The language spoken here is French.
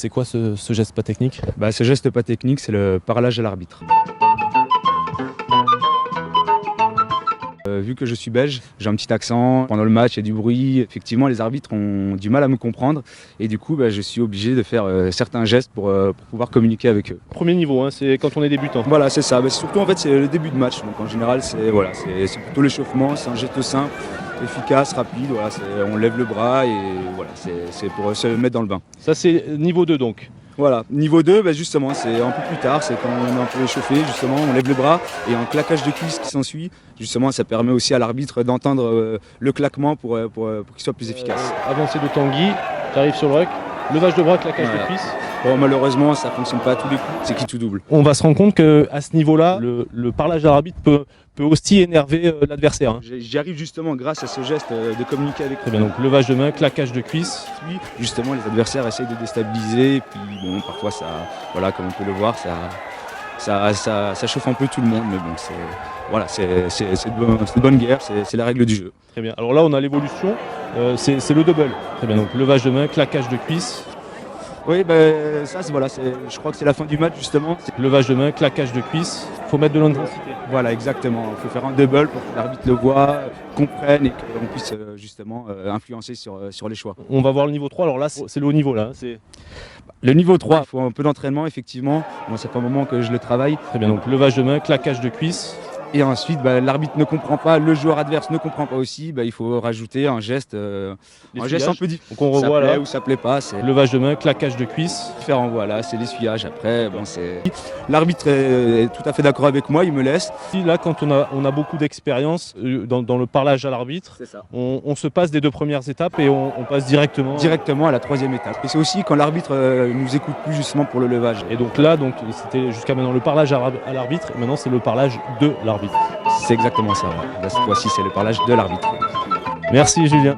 C'est quoi ce geste pas technique? Ce geste pas technique, c'est le parlage à l'arbitre. Vu que je suis belge, j'ai un petit accent. Pendant le match, il y a du bruit. Effectivement, les arbitres ont du mal à me comprendre. Et du coup, je suis obligé de faire certains gestes pour pouvoir communiquer avec eux. Premier niveau, hein, c'est quand on est débutant. Voilà, c'est ça. Surtout, en fait, c'est le début de match. Donc, en général, c'est plutôt l'échauffement. C'est un geste simple, efficace, rapide. Voilà, on lève le bras et voilà, c'est pour se mettre dans le bain. Ça, c'est niveau 2 donc. Voilà, niveau 2, justement, c'est un peu plus tard, c'est quand on est un peu échauffé, justement, on lève le bras et un claquage de cuisse qui s'ensuit, justement, ça permet aussi à l'arbitre d'entendre le claquement pour qu'il soit plus efficace. Avancée de Tanguy, tu arrives sur le ruck, levage de bras, claquage de cuisse. Bon, malheureusement, ça ne fonctionne pas à tous les coups, c'est qui tout double. On va se rendre compte qu'à ce niveau-là, le parlage à l'arbitre peut aussi énerver l'adversaire. Hein. J'y arrive justement grâce à ce geste de communiquer avec eux. Très bien, donc levage de main, claquage de cuisse. Puis, justement, les adversaires essayent de déstabiliser, et puis bon, parfois, ça, voilà, comme on peut le voir, ça chauffe un peu tout le monde, mais bon, c'est de bonne guerre, c'est la règle du jeu. Très bien, alors là, on a l'évolution, c'est le double. Très bien, donc levage de main, claquage de cuisse. Oui, je crois que c'est la fin du match justement. Levage de main, claquage de cuisse, il faut mettre de l'intensité. Voilà, exactement. Il faut faire un double pour que l'arbitre le voit, comprenne et qu'on puisse justement influencer sur les choix. On va voir le niveau 3, alors là c'est le haut niveau là. Le niveau 3, il faut un peu d'entraînement effectivement. Bon, ça fait un moment que je le travaille. Très bien, donc levage de main, claquage de cuisse. Et ensuite, l'arbitre ne comprend pas, le joueur adverse ne comprend pas aussi, il faut rajouter un geste un peu différent. Donc on revoit ça plaît là. ou ça plaît pas. Levage de main, claquage de cuisse. Différent, voilà, c'est l'essuyage. Après, l'arbitre est tout à fait d'accord avec moi, il me laisse. Là, quand on a beaucoup d'expérience dans le parlage à l'arbitre, on se passe des 2 premières étapes et on passe directement à la 3e étape. Et c'est aussi quand l'arbitre nous écoute plus justement pour le levage. Et donc là, c'était jusqu'à maintenant le parlage à l'arbitre, et maintenant c'est le parlage de l'arbitre. C'est exactement ça. Cette fois-ci, c'est le parlage de l'arbitre. Merci Julien.